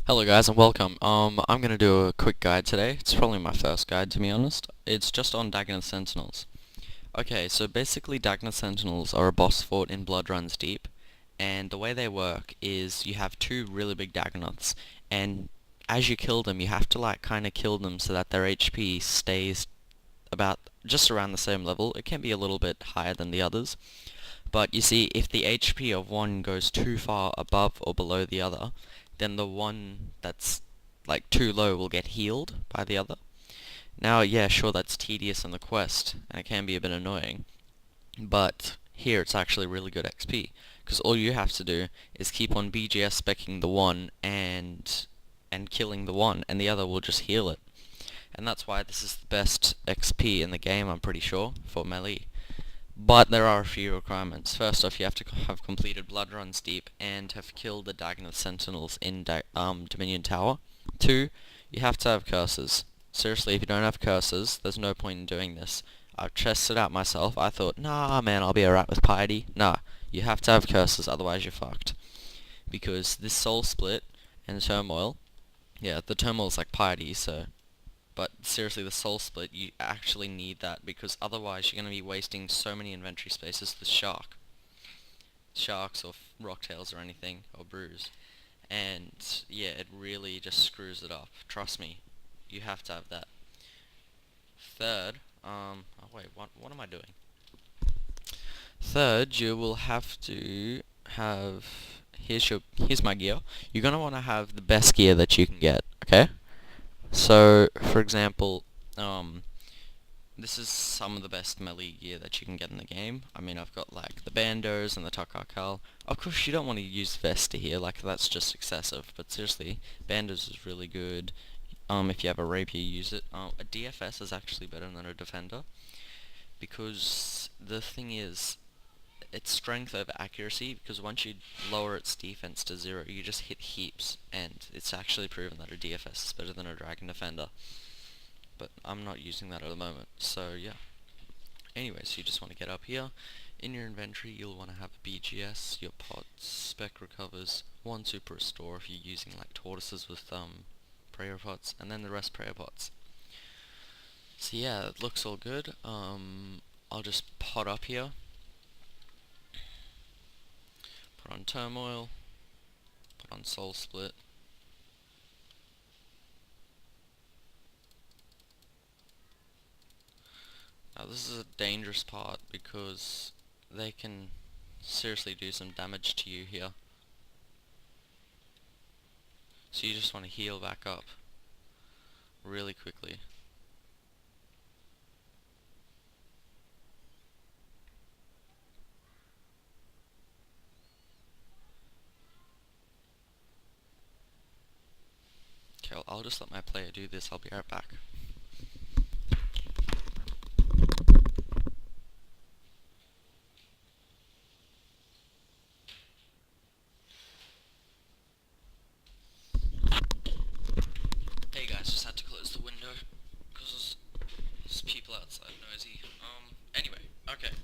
Hello guys and welcome. I'm gonna do a quick guide today. It's probably my first guide to be honest. It's just on Dagganoth Sentinels. Okay, so basically Dagganoth Sentinels are a boss fort in Blood Runs Deep, and the way they work is you have two really big Dagganoths, and as you kill them you have to like kinda kill them so that their HP stays about just around the same level. It can be a little bit higher than the others, but you see, if the HP of one goes too far above or below the other, then the one that's like too low will get healed by the other. Now, yeah, sure, that's tedious on the quest, and it can be a bit annoying, but here it's actually really good XP, because all you have to do is keep on BGS specking the one and killing the one, and the other will just heal it. And that's why this is the best XP in the game, I'm pretty sure, for melee. But there are a few requirements. First off, you have to have completed Blood Runs Deep and have killed the Dagganoth Sentinels in Dominion Tower. 2, you have to have curses. Seriously, if you don't have curses, there's no point in doing this. I've tested out myself. I thought, nah man, I'll be alright with piety. Nah, you have to have curses, otherwise you're fucked. Because this soul split and turmoil, yeah, the turmoil's like piety, so but seriously, the soul split, you actually need that because otherwise you're going to be wasting so many inventory spaces with sharks or rocktails or anything, or brews. And yeah, it really just screws it up. Trust me, you have to have that. Third, oh wait, what am I doing? Third, you will have to have, here's my gear. You're going to want to have the best gear that you can get, okay? So, for example, this is some of the best melee gear that you can get in the game. I mean, I've got like the bandos and the Takakal. Of course, you don't want to use Vesta here, like that's just excessive. But seriously, bandos is really good. If you have a rapier, use it. A DFS is actually better than a defender because the thing is, it's strength over accuracy. Because once you lower its defense to 0, you just hit heaps, and it's actually proven that a DFS is better than a dragon defender. But I'm not using that at the moment, so yeah. Anyways, you just want to get up here. In your inventory, you'll want to have a BGS, your pots, spec recovers, one super restore if you're using like tortoises with prayer pots, and then the rest prayer pots. So yeah, it looks all good. I'll just pot up here, put on turmoil, put on soul split. Now this is a dangerous part because they can seriously do some damage to you here. So you just want to heal back up really quickly. Okay, I'll just let my player do this, I'll be right back. Hey guys, just had to close the window because there's people outside noisy. Anyway, okay.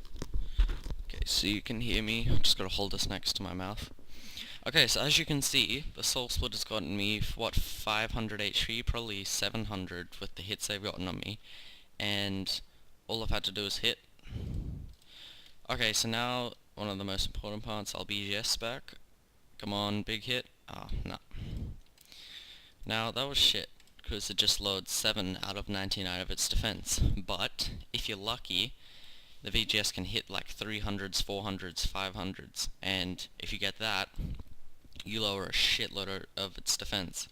Okay, so you can hear me. I just gotta hold this next to my mouth. Okay, so as you can see, the soul split has gotten me, what, 500 HP, probably 700 with the hits they've gotten on me, and all I've had to do is hit. Okay, so now, one of the most important parts, I'll BGS back. Come on, big hit. Ah, no. Now, that was shit, because it just loads 7 out of 99 of its defense, but, if you're lucky, the VGS can hit like 300s, 400s, 500s, and if you get that, you lower a shitload of its defense.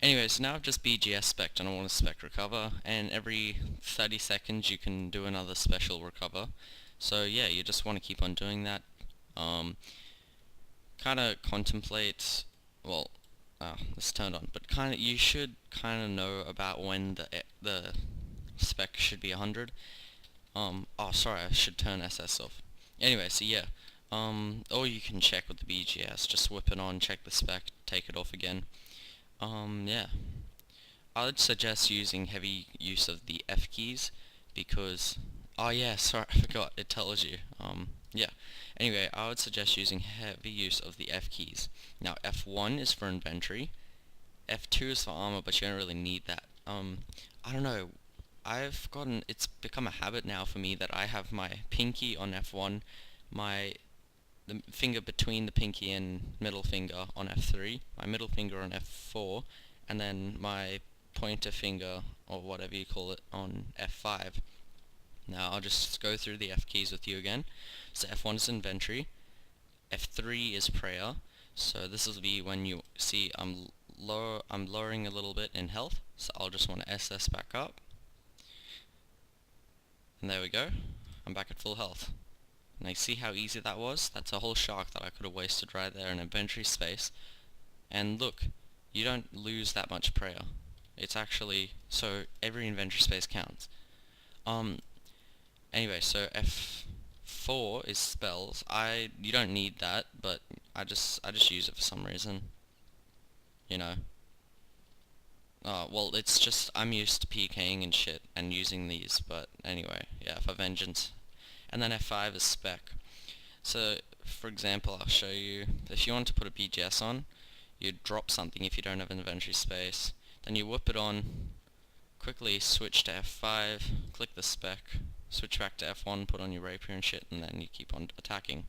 Anyways, now I've just BGS spec'd and I want to spec recover, and every 30 seconds you can do another special recover. So yeah, you just want to keep on doing that. Kinda contemplate, well, it's turned on, but you should kinda know about when the spec should be 100. Oh sorry, I should turn SS off. Anyway, so yeah, or you can check with the BGS, just whip it on, check the spec, take it off again. Yeah. I would suggest using heavy use of the F keys, because, oh yeah, sorry, I forgot, it tells you, yeah. Anyway, I would suggest using heavy use of the F keys. Now, F1 is for inventory, F2 is for armor, but you don't really need that. I don't know. It's become a habit now for me that I have my pinky on F1, the finger between the pinky and middle finger on F3, my middle finger on F4, and then my pointer finger, or whatever you call it, on F5. Now I'll just go through the F keys with you again. So F1 is inventory, F3 is prayer, so this will be when you see I'm lowering a little bit in health, so I'll just want to SS back up. And there we go, I'm back at full health. Now you see how easy that was? That's a whole shark that I could have wasted right there in inventory space. And look, you don't lose that much prayer. It's actually, so every inventory space counts. Anyway, so F4 is spells. You don't need that, but I just use it for some reason. You know. Well, it's just, I'm used to PKing and shit and using these, but anyway, yeah, for vengeance. And then F5 is spec. So, for example, I'll show you, if you want to put a BGS on, you drop something if you don't have inventory space, then you whip it on, quickly switch to F5, click the spec, switch back to F1, put on your rapier and shit, and then you keep on attacking.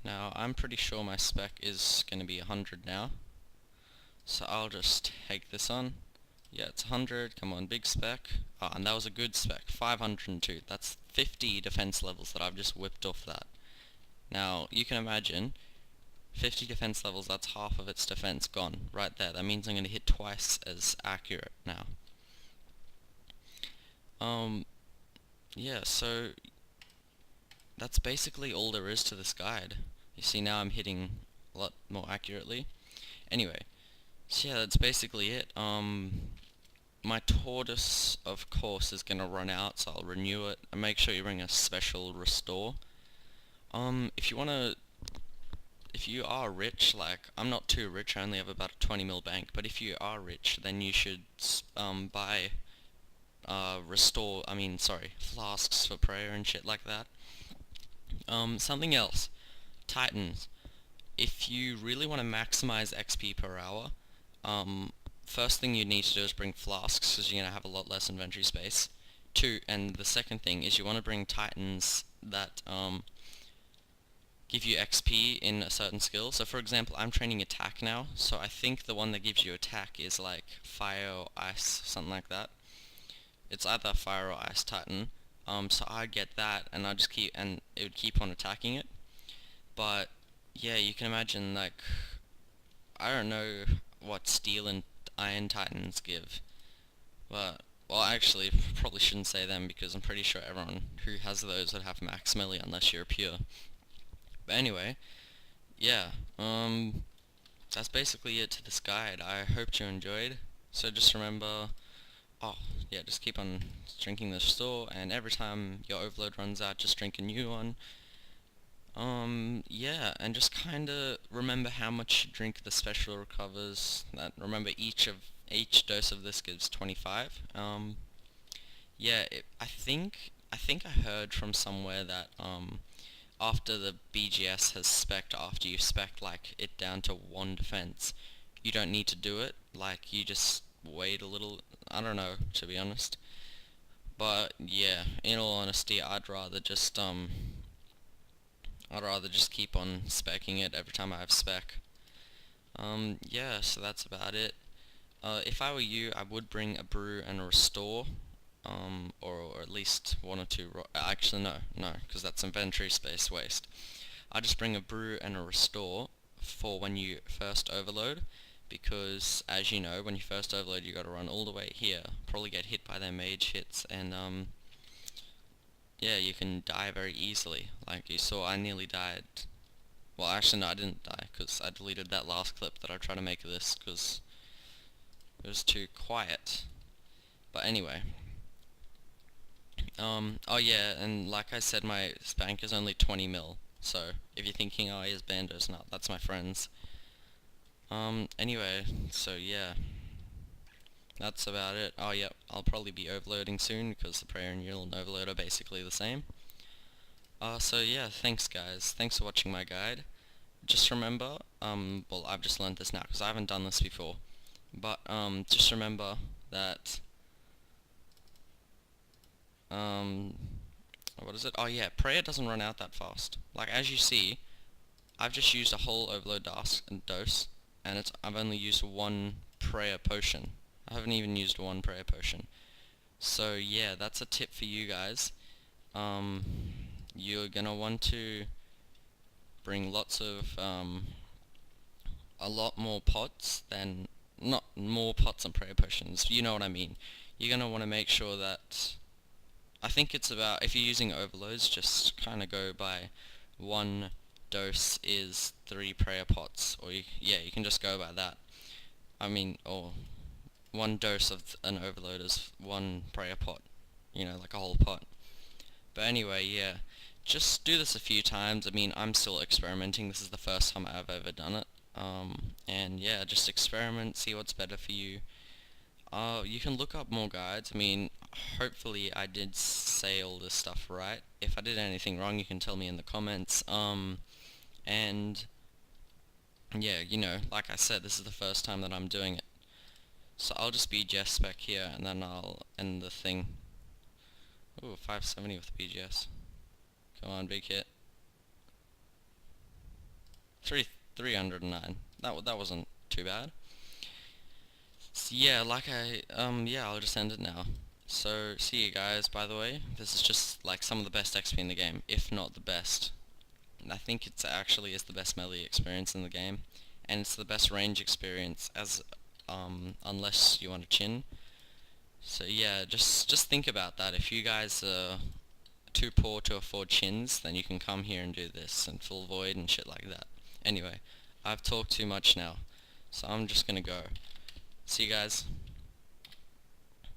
Now, I'm pretty sure my spec is going to be 100 now, so I'll just take this on. Yeah, it's 100, come on, big spec. Ah, and that was a good spec, 502. That's 50 defense levels that I've just whipped off that. Now, you can imagine, 50 defense levels, that's half of its defense gone, right there. That means I'm going to hit twice as accurate now. Yeah, so that's basically all there is to this guide. You see, now I'm hitting a lot more accurately. Anyway, so yeah, that's basically it. My tortoise, of course, is going to run out, so I'll renew it. And make sure you bring a special restore. If you are rich, like, I'm not too rich, I only have about a 20 mil bank, but if you are rich, then you should, buy, flasks for prayer and shit like that. Something else. Titans. If you really want to maximize XP per hour, first thing you need to do is bring flasks, because you're going to have a lot less inventory space. And the second thing is you want to bring Titans that, give you XP in a certain skill. So for example, I'm training attack now, so I think the one that gives you attack is like fire or ice, something like that. It's either fire or ice Titan. So I'd get that, and it would keep on attacking it. But yeah, you can imagine, like, I don't know what steel and iron Titans give, but, well, actually, probably shouldn't say them, because I'm pretty sure everyone who has those would have max melee unless you're pure. But anyway, yeah, that's basically it to this guide. I hope you enjoyed. So just remember, yeah, just keep on drinking the store, and every time your overload runs out, just drink a new one. Yeah, and just kinda remember how much you drink the special recovers. Remember each dose of this gives 25. Yeah, I think I heard from somewhere that, after the BGS has spec'd, after you spec like it down to 1 defense, you don't need to do it, like you just wait a little. I don't know, to be honest, but yeah, in all honesty, I'd rather just keep on speccing it every time I have spec. Yeah, so that's about it. If I were you, I would bring a brew and a restore, or at least 1 or 2, actually no, because that's inventory space waste. I just bring a brew and a restore for when you first overload, because as you know, when you first overload, you gotta run all the way here, probably get hit by their mage hits, and yeah, you can die very easily. Like you saw, I nearly died. Well, actually no, I didn't die, because I deleted that last clip that I tried to make of this, because it was too quiet. But anyway, oh yeah, and like I said, my spank is only 20 mil, so if you're thinking, oh, here's Bandos, no, that's my friends. Anyway, so yeah, that's about it. Oh yep, I'll probably be overloading soon, because the prayer and yield and overload are basically the same. So yeah, thanks guys. Thanks for watching my guide. Just remember, well, I've just learned this now because I haven't done this before. But just remember that um, what is it? Oh yeah, prayer doesn't run out that fast. Like as you see, I've just used a whole overload dose, and I've only used one prayer potion. I haven't even used one prayer potion. So yeah, that's a tip for you guys. Um, you're gonna want to bring lots of a lot more pots than not more pots and prayer potions. You know what I mean. You're gonna want to make sure that I think it's about if you're using overloads, just kind of go by one dose is 3 prayer pots, or yeah, you can just go by that. I mean, or one dose of an overload is 1 prayer pot. You know, like a whole pot. But anyway, yeah, just do this a few times. I mean, I'm still experimenting. This is the first time I've ever done it. And yeah, just experiment, see what's better for you. You can look up more guides. I mean, hopefully I did say all this stuff right. If I did anything wrong, you can tell me in the comments. And yeah, you know, like I said, this is the first time that I'm doing it. So I'll just BGS spec here, and then I'll end the thing. Ooh, 570 with BGS. Come on, big hit. 309. That wasn't too bad. So yeah, yeah, I'll just end it now. So, see you guys, by the way. This is just like some of the best XP in the game, if not the best. And I think it's actually is the best melee experience in the game. And it's the best range experience as unless you want a chin. So yeah, just think about that. If you guys are too poor to afford chins, then you can come here and do this and full void and shit like that. Anyway, I've talked too much now, so I'm just gonna go. See you guys.